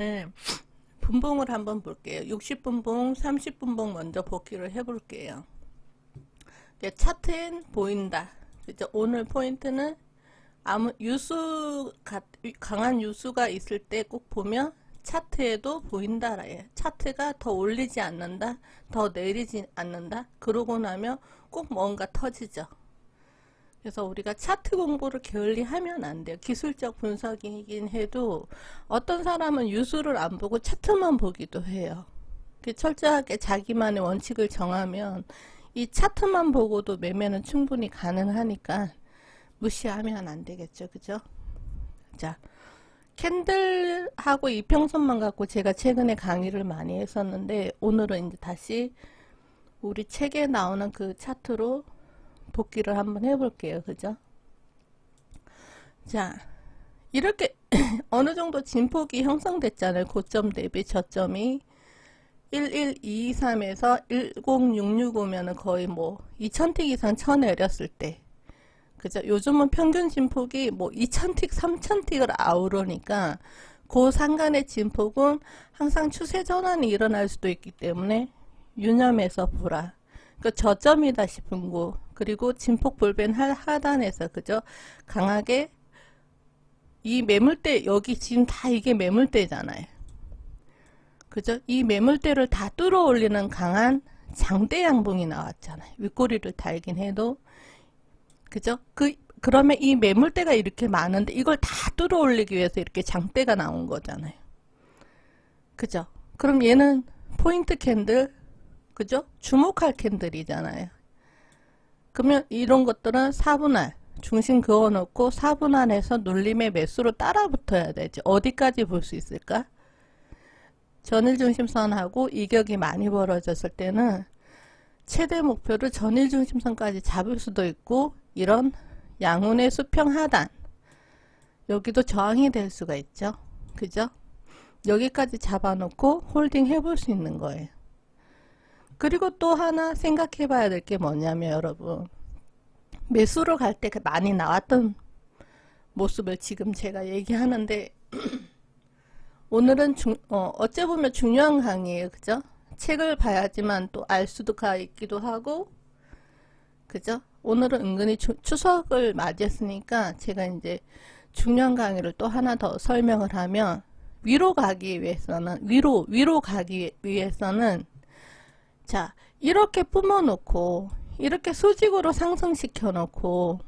네, 분봉을 한번 볼게요. 60분봉, 30분봉 먼저 보기를 해볼게요. 차트엔 보인다. 그죠? 오늘 포인트는 아무 강한 유수가 있을 때 꼭 보면 차트에도 보인다라예요. 차트가 더 올리지 않는다, 더 내리지 않는다. 그러고 나면 꼭 뭔가 터지죠. 그래서 우리가 차트 공부를 게을리 하면 안 돼요. 기술적 분석이긴 해도 어떤 사람은 유수를 안 보고 차트만 보기도 해요. 철저하게 자기만의 원칙을 정하면 이 차트만 보고도 매매는 충분히 가능하니까 무시하면 안 되겠죠. 그죠? 자, 캔들하고 이평선만 갖고 제가 최근에 강의를 많이 했었는데 오늘은 이제 다시 우리 책에 나오는 그 차트로 복기를 한번 해볼게요. 그죠? 자, 이렇게 어느 정도 진폭이 형성됐잖아요. 고점 대비 저점이 11223에서 10665면은 거의 뭐 2000틱 이상 쳐내렸을 때, 그죠? 요즘은 평균 진폭이 뭐 2000틱, 3000틱을 아우르니까 그 상간의 진폭은 항상 추세 전환이 일어날 수도 있기 때문에 유념해서 보라. 그 저점이다 싶은 곳, 그리고 진폭 볼벤 하단에서, 그죠? 강하게 이 매물대, 여기 지금 다 이게 매물대잖아요. 그죠? 이 매물대를 다 뚫어 올리는 강한 장대 양봉이 나왔잖아요. 윗꼬리를 달긴 해도. 그죠? 그러면 이 매물대가 이렇게 많은데 이걸 다 뚫어 올리기 위해서 이렇게 장대가 나온 거잖아요. 그죠? 그럼 얘는 포인트 캔들, 그죠? 주목할 캔들이잖아요. 그러면 이런 것들은 4분할, 중심 그어놓고 4분할에서 눌림의 매수로 따라 붙어야 되지. 어디까지 볼 수 있을까? 전일중심선하고 이격이 많이 벌어졌을 때는 최대 목표를 전일중심선까지 잡을 수도 있고, 이런 양운의 수평 하단, 여기도 저항이 될 수가 있죠. 그죠? 여기까지 잡아놓고 홀딩 해볼 수 있는 거예요. 그리고 또 하나 생각해 봐야 될 게 뭐냐면, 여러분, 매수로 갈 때 많이 나왔던 모습을 지금 제가 얘기하는데 오늘은 어째 보면 중요한 강의예요. 그죠? 책을 봐야지만 또 알 수가 있기도 하고, 그죠? 오늘은 은근히 추석을 맞이했으니까 제가 이제 중요한 강의를 또 하나 더 설명을 하면, 위로 가기 위해서는 자, 이렇게 뿜어놓고 이렇게 수직으로 상승시켜 놓고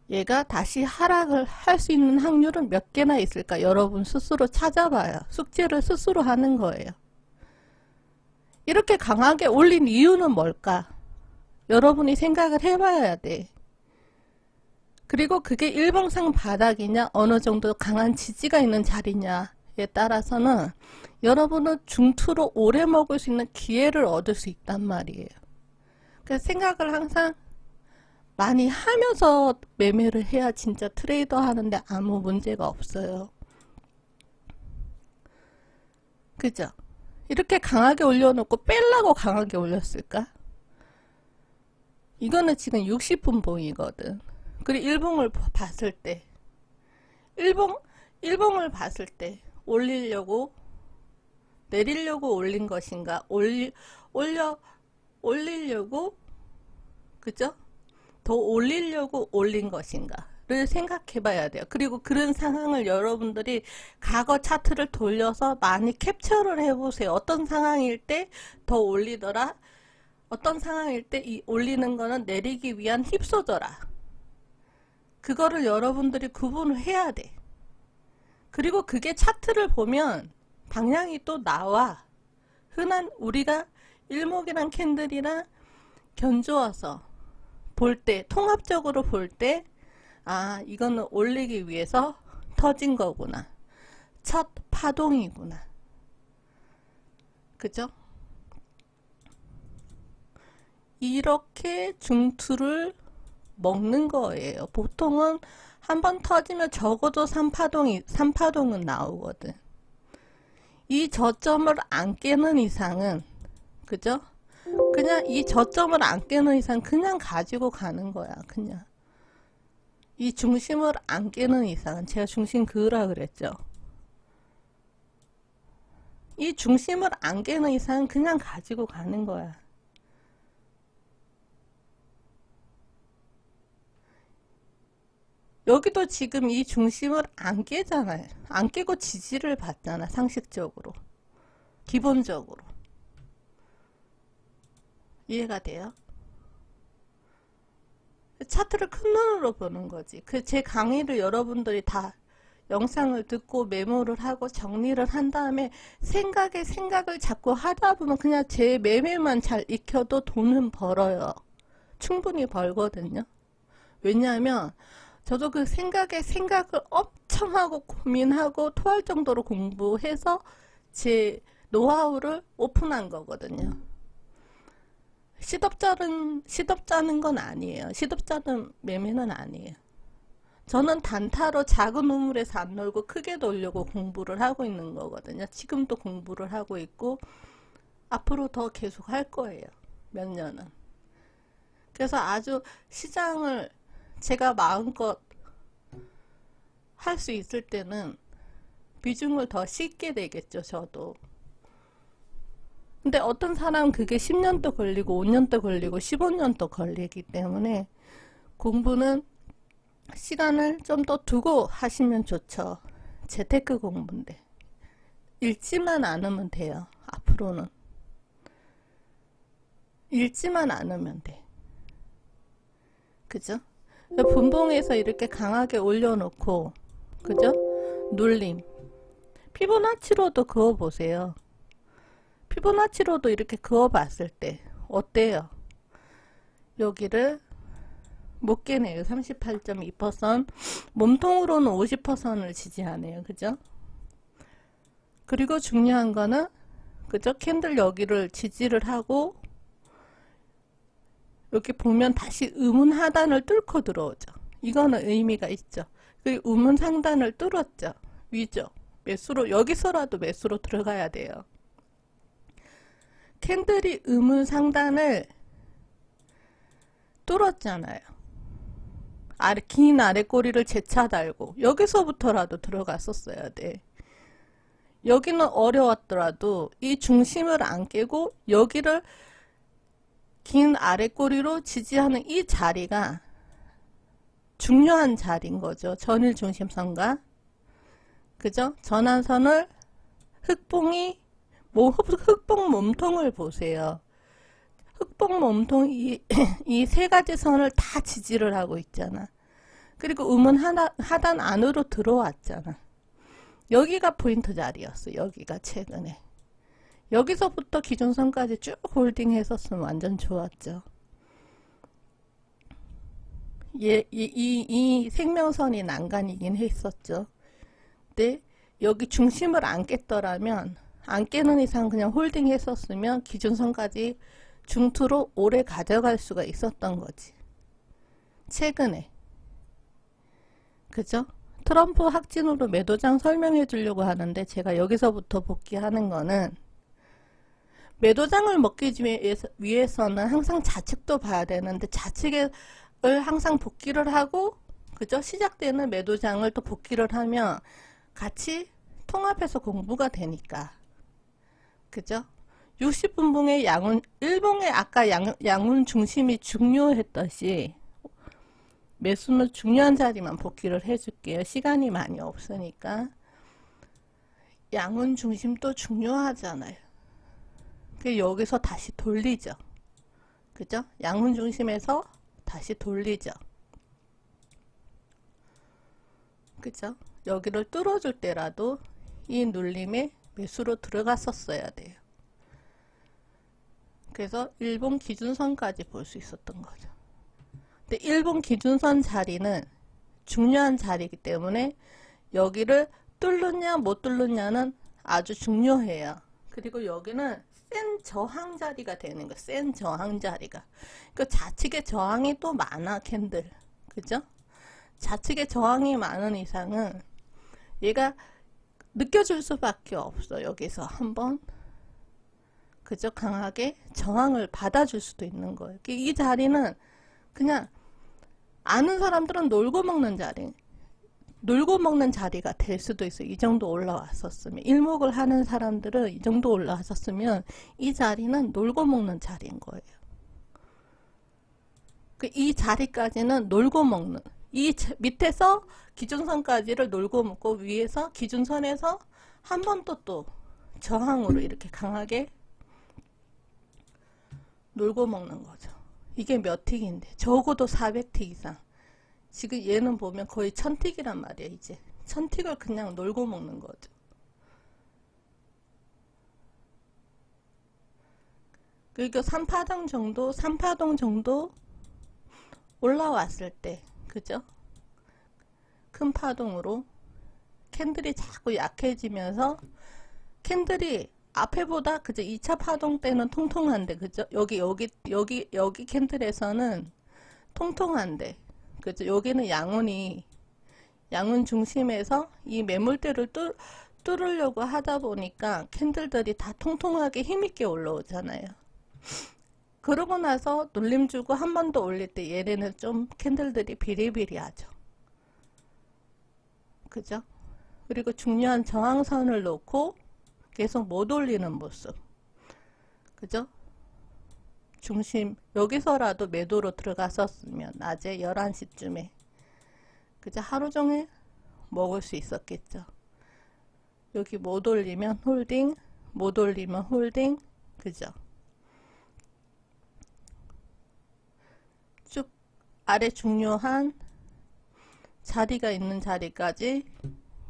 얘가 다시 하락을 할 수 있는 확률은 몇 개나 있을까? 여러분 스스로 찾아봐요. 숙제를 스스로 하는 거예요. 이렇게 강하게 올린 이유는 뭘까? 여러분이 생각을 해봐야 돼. 그리고 그게 일봉상 바닥이냐, 어느 정도 강한 지지가 있는 자리냐에 따라서는 여러분은 중투로 오래 먹을 수 있는 기회를 얻을 수 있단 말이에요. 그래서 생각을 항상 많이 하면서 매매를 해야 진짜 트레이더 하는데 아무 문제가 없어요. 그죠? 이렇게 강하게 올려놓고 뺄라고 강하게 올렸을까? 이거는 지금 60분 봉이거든. 그리고 일봉을 봤을 때, 일봉을 봤을 때 올리려고, 내리려고 올린 것인가, 올리려고, 그죠? 더 올리려고 올린 것인가를 생각해 봐야 돼요. 그리고 그런 상황을 여러분들이 과거 차트를 돌려서 많이 캡처를 해보세요. 어떤 상황일 때 더 올리더라, 어떤 상황일 때 이 올리는 거는 내리기 위한 힙소더라. 그거를 여러분들이 구분을 해야 돼. 그리고 그게 차트를 보면 방향이 또 나와. 흔한 우리가 일목이랑 캔들이랑 견주어서 볼 때, 통합적으로 볼 때, 아, 이거는 올리기 위해서 터진 거구나. 첫 파동이구나. 그죠? 이렇게 중투를 먹는 거예요. 보통은 한번 터지면 적어도 3파동은 나오거든. 이 저점을 안 깨는 이상은, 그죠? 그냥 이 저점을 안 깨는 이상 그냥 가지고 가는 거야. 그냥 이 중심을 안 깨는 이상은, 제가 중심 그으라 그랬죠. 이 중심을 안 깨는 이상 그냥 가지고 가는 거야. 여기도 지금 이 중심을 안 깨잖아요. 안 깨고 지지를 받잖아. 상식적으로. 기본적으로. 이해가 돼요? 차트를 큰 눈으로 보는 거지. 제 강의를 여러분들이 다 영상을 듣고 메모를 하고 정리를 한 다음에 생각을 자꾸 하다 보면 그냥 제 매매만 잘 익혀도 돈은 벌어요. 충분히 벌거든요. 왜냐하면 저도 그 생각을 엄청 하고 고민하고 토할 정도로 공부해서 제 노하우를 오픈한 거거든요. 시덥잖은 건 아니에요. 시덥잖은 매매는 아니에요. 저는 단타로 작은 우물에서 안 놀고 크게 놀려고 공부를 하고 있는 거거든요. 지금도 공부를 하고 있고 앞으로 더 계속 할 거예요. 몇 년은. 그래서 아주 시장을 제가 마음껏 할 수 있을 때는 비중을 더 싣게 되겠죠. 저도. 근데 어떤 사람은 그게 10년도 걸리고 5년도 걸리고 15년도 걸리기 때문에 공부는 시간을 좀 더 두고 하시면 좋죠. 재테크 공부인데 읽지만 않으면 돼요. 앞으로는 읽지만 않으면 돼. 그죠? 분봉에서 이렇게 강하게 올려놓고, 그죠? 눌림. 피보나치로도 그어보세요. 피보나치로도 이렇게 그어봤을 때 어때요? 여기를 못 깨네요. 38.2%. 몸통으로는 50%를 지지하네요. 그죠? 그리고 중요한 거는, 그죠? 캔들 여기를 지지를 하고, 여기 보면 다시 음운 하단을 뚫고 들어오죠. 이거는 의미가 있죠. 그리고 음운 상단을 뚫었죠. 위죠. 매수로, 여기서라도 매수로 들어가야 돼요. 캔들이 음운 상단을 뚫었잖아요. 긴 아래 꼬리를 재차 달고 여기서부터라도 들어갔었어야 돼. 여기는 어려웠더라도 이 중심을 안 깨고 여기를 긴 아래 꼬리로 지지하는 이 자리가 중요한 자리인 거죠. 전일 중심선과 그죠? 전환선을 흑봉이 흑봉 몸통을 보세요. 흑봉 몸통 이 세 가지 선을 다 지지를 하고 있잖아. 그리고 음은 하단 안으로 들어왔잖아. 여기가 포인트 자리였어. 여기가 최근에. 여기서부터 기준선까지 쭉 홀딩 했었으면 완전 좋았죠. 이 생명선이 난간이긴 했었죠. 근데 여기 중심을 안 깼더라면, 안 깨는 이상 그냥 홀딩 했었으면 기준선까지 중투로 오래 가져갈 수가 있었던 거지. 최근에. 그죠? 트럼프 확진으로 매도장 설명해 주려고 하는데 제가 여기서부터 복귀하는 거는 매도장을 먹기 위해서는 항상 좌측도 봐야 되는데 좌측을 항상 복귀를 하고 그죠? 시작되는 매도장을 또 복귀를 하면 같이 통합해서 공부가 되니까 그죠? 60분봉의 양운, 일봉의 아까 양운 중심이 중요했듯이 매수는 중요한 자리만 복귀를 해줄게요. 시간이 많이 없으니까. 양운 중심도 중요하잖아요. 여기서 다시 돌리죠. 그죠? 양운 중심에서 다시 돌리죠. 그죠? 여기를 뚫어줄 때라도 이 눌림에 매수로 들어갔었어야 돼요. 그래서 일본 기준선까지 볼 수 있었던 거죠. 근데 일본 기준선 자리는 중요한 자리이기 때문에 여기를 뚫느냐 못 뚫느냐는 아주 중요해요. 그리고 여기는 센 저항 자리가 되는 거예요. 센 저항 자리가. 그 좌측에 저항이 또 많아, 캔들. 그죠? 좌측에 저항이 많은 이상은 얘가 느껴질 수밖에 없어. 여기서 한번 그저 강하게 저항을 받아줄 수도 있는 거예요. 이 자리는 그냥 아는 사람들은 놀고 먹는 자리. 놀고 먹는 자리가 될 수도 있어요. 이 정도 올라왔었으면. 일목을 하는 사람들은 이 정도 올라왔었으면 이 자리는 놀고 먹는 자리인 거예요. 이 자리까지는 놀고 먹는, 이 밑에서 기준선까지를 놀고 먹고 위에서 기준선에서 한 번 또 저항으로 이렇게 강하게 놀고 먹는 거죠. 이게 몇 틱인데 적어도 400틱 이상. 지금 얘는 보면 거의 1000틱이란 말이에요. 이제 1000틱을 그냥 놀고 먹는 거죠. 그리고 3파동 정도 올라왔을 때, 그죠? 큰 파동으로 캔들이 자꾸 약해지면서 캔들이 앞에보다 그죠? 2차 파동 때는 통통한데, 그죠? 여기 캔들에서는 통통한데, 그죠? 여기는 양운 중심에서 이 매물대를 뚫으려고 하다 보니까 캔들들이 다 통통하게 힘있게 올라오잖아요. 그러고 나서 눌림 주고 한 번 더 올릴 때 얘네는 좀 캔들들이 비리비리하죠. 그죠? 그리고 중요한 저항선을 놓고 계속 못 올리는 모습. 그죠? 중심 여기서라도 매도로 들어갔었으면 낮에 11시쯤에 그죠? 하루 종일 먹을 수 있었겠죠. 여기 못 올리면 홀딩, 못 올리면 홀딩, 그죠? 쭉 아래 중요한 자리가 있는 자리까지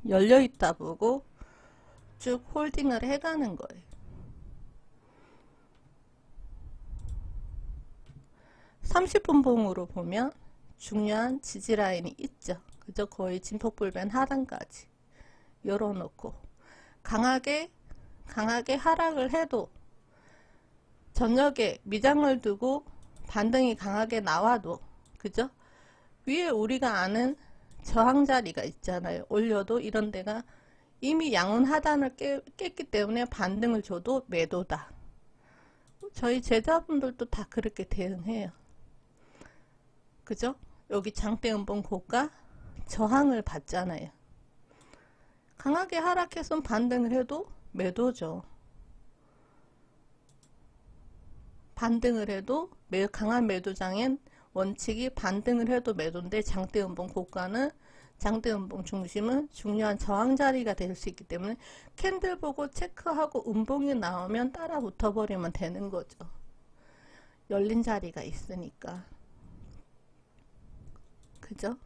열려있다 보고 쭉 홀딩을 해가는 거예요. 30분 봉으로 보면 중요한 지지라인이 있죠. 그죠? 거의 진폭불변 하단까지 열어놓고 강하게 하락을 해도 저녁에 미장을 두고 반등이 강하게 나와도 그죠? 위에 우리가 아는 저항 자리가 있잖아요. 올려도 이런 데가 이미 양운 하단을 깼기 때문에 반등을 줘도 매도다. 저희 제자분들도 다 그렇게 대응해요. 그죠? 여기 장대음봉 고가 저항을 받잖아요. 강하게 하락해서 반등을 해도 매도죠. 반등을 해도 강한 매도장엔 원칙이 반등을 해도 매도인데 장대음봉 고가는 장대음봉 중심은 중요한 저항 자리가 될 수 있기 때문에 캔들 보고 체크하고 음봉이 나오면 따라 붙어버리면 되는 거죠. 열린 자리가 있으니까. 그죠?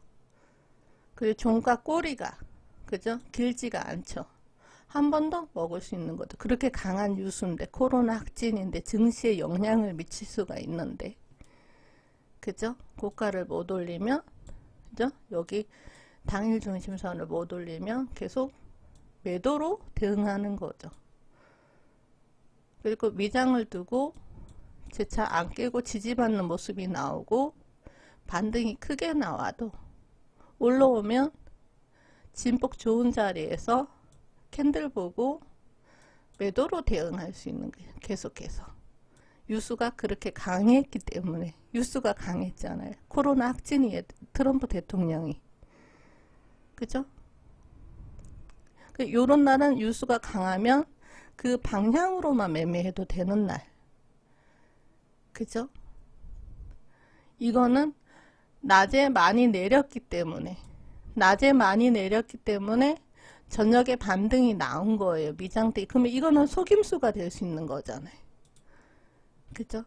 그리고 종가 꼬리가 그죠? 길지가 않죠. 한 번 더 먹을 수 있는 거죠. 그렇게 강한 유수인데 코로나 확진인데 증시에 영향을 미칠 수가 있는데 그죠? 고가를 못 올리면 그죠? 여기 당일 중심선을 못 올리면 계속 매도로 대응하는 거죠. 그리고 미장을 두고 재차 안 깨고 지지받는 모습이 나오고 반등이 크게 나와도 올라오면 진폭 좋은 자리에서 캔들 보고 매도로 대응할 수 있는 거예요. 계속해서 유수가 그렇게 강했기 때문에 유수가 강했잖아요. 코로나 확진이 트럼프 대통령이 그죠? 요런 날은 유수가 강하면 그 방향으로만 매매해도 되는 날 그죠? 이거는 낮에 많이 내렸기 때문에 저녁에 반등이 나온 거예요. 미장대. 그러면 이거는 속임수가 될 수 있는 거잖아요. 그죠?